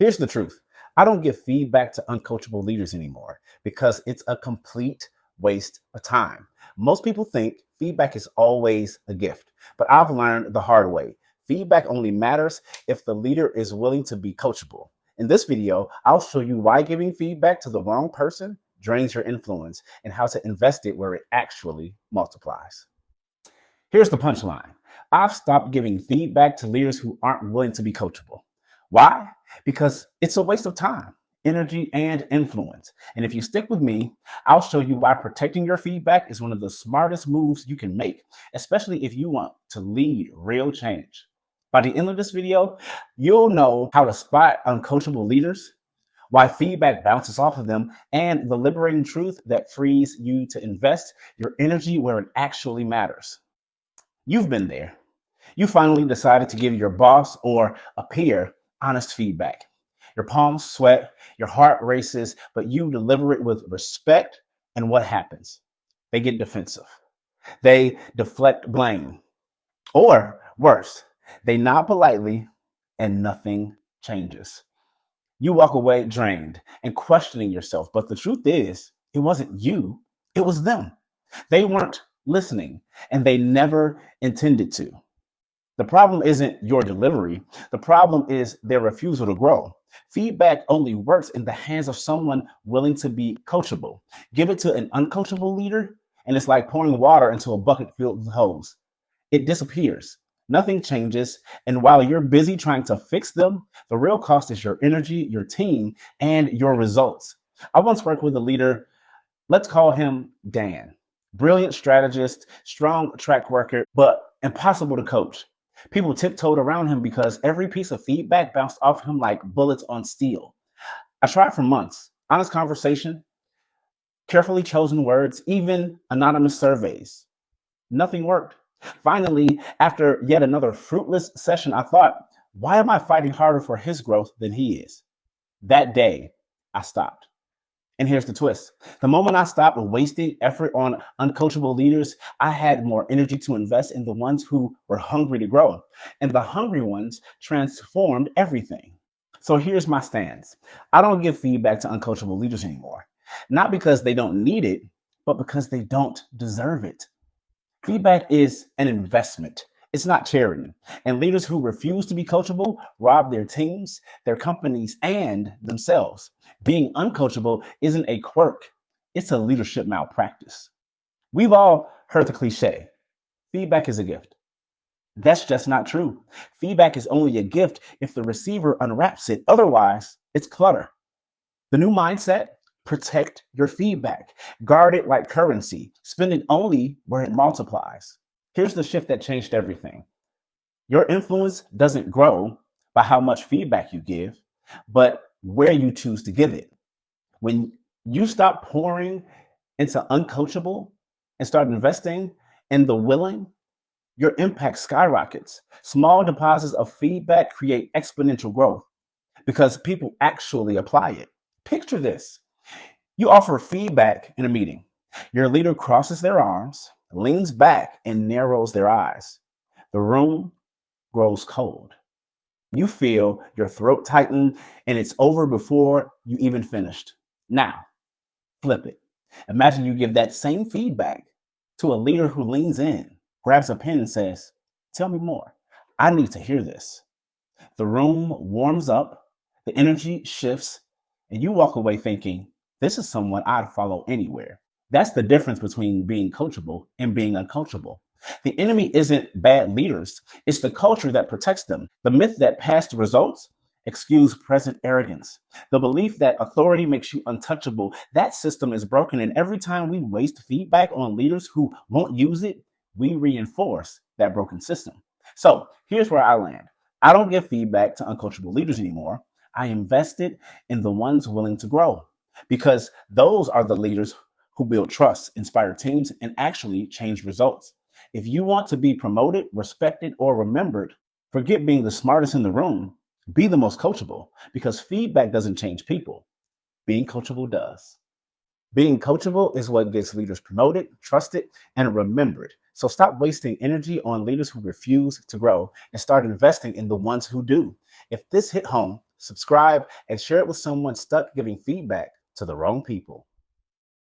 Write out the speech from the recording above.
Here's the truth. I don't give feedback to uncoachable leaders anymore because it's a complete waste of time. Most people think feedback is always a gift, but I've learned the hard way. Feedback only matters if the leader is willing to be coachable. In this video, I'll show you why giving feedback to the wrong person drains your influence and how to invest it where it actually multiplies. Here's the punchline. I've stopped giving feedback to leaders who aren't willing to be coachable. Why? Because it's a waste of time, energy, and influence. And if you stick with me, I'll show you why protecting your feedback is one of the smartest moves you can make, especially if you want to lead real change. By the end of this video, you'll know how to spot uncoachable leaders, why feedback bounces off of them, and the liberating truth that frees you to invest your energy where it actually matters. You've been there. You finally decided to give your boss or a peer honest feedback. Your palms sweat, your heart races, but you deliver it with respect, and what happens? They get defensive. They deflect blame. Or worse, they nod politely and nothing changes. You walk away drained and questioning yourself, but the truth is, it wasn't you, it was them. They weren't listening, and they never intended to. The problem isn't your delivery. The problem is their refusal to grow. Feedback only works in the hands of someone willing to be coachable. Give it to an uncoachable leader, and it's like pouring water into a bucket filled with hose. It disappears. Nothing changes. And while you're busy trying to fix them, the real cost is your energy, your team, and your results. I once worked with a leader, let's call him Dan. Brilliant strategist, strong track record, but impossible to coach. People tiptoed around him because every piece of feedback bounced off him like bullets on steel. I tried for months. Honest conversation, carefully chosen words, even anonymous surveys. Nothing worked. Finally, after yet another fruitless session, I thought, why am I fighting harder for his growth than he is? That day, I stopped. And here's the twist. The moment I stopped wasting effort on uncoachable leaders, I had more energy to invest in the ones who were hungry to grow. And the hungry ones transformed everything. So here's my stance. I don't give feedback to uncoachable leaders anymore. Not because they don't need it, but because they don't deserve it. Feedback is an investment. It's not charity. And leaders who refuse to be coachable rob their teams, their companies, and themselves. Being uncoachable isn't a quirk. It's a leadership malpractice. We've all heard the cliche, feedback is a gift. That's just not true. Feedback is only a gift if the receiver unwraps it. Otherwise, it's clutter. The new mindset: protect your feedback. Guard it like currency. Spend it only where it multiplies. Here's the shift that changed everything. Your influence doesn't grow by how much feedback you give, but where you choose to give it. When you stop pouring into uncoachable and start investing in the willing, your impact skyrockets. Small deposits of feedback create exponential growth because people actually apply it. Picture this. You offer feedback in a meeting. Your leader crosses their arms, leans back, and narrows their eyes. The room grows cold. You feel your throat tighten, and it's over before you even finished. Now, flip it. Imagine you give that same feedback to a leader who leans in, grabs a pen, and says, "Tell me more. I need to hear this." The room warms up, the energy shifts, and you walk away thinking, this is someone I'd follow anywhere. That's the difference between being coachable and being uncoachable. The enemy isn't bad leaders. It's the culture that protects them. The myth that past results excuse present arrogance. The belief that authority makes you untouchable. That system is broken. And every time we waste feedback on leaders who won't use it, we reinforce that broken system. So here's where I land. I don't give feedback to uncoachable leaders anymore. I invest it in the ones willing to grow, because those are the leaders who build trust, inspire teams, and actually change results. If you want to be promoted, respected, or remembered, forget being the smartest in the room. Be the most coachable, because feedback doesn't change people. Being coachable does. Being coachable is what gets leaders promoted, trusted, and remembered. So stop wasting energy on leaders who refuse to grow and start investing in the ones who do. If this hit home, Subscribe and share it with someone stuck giving feedback to the wrong people.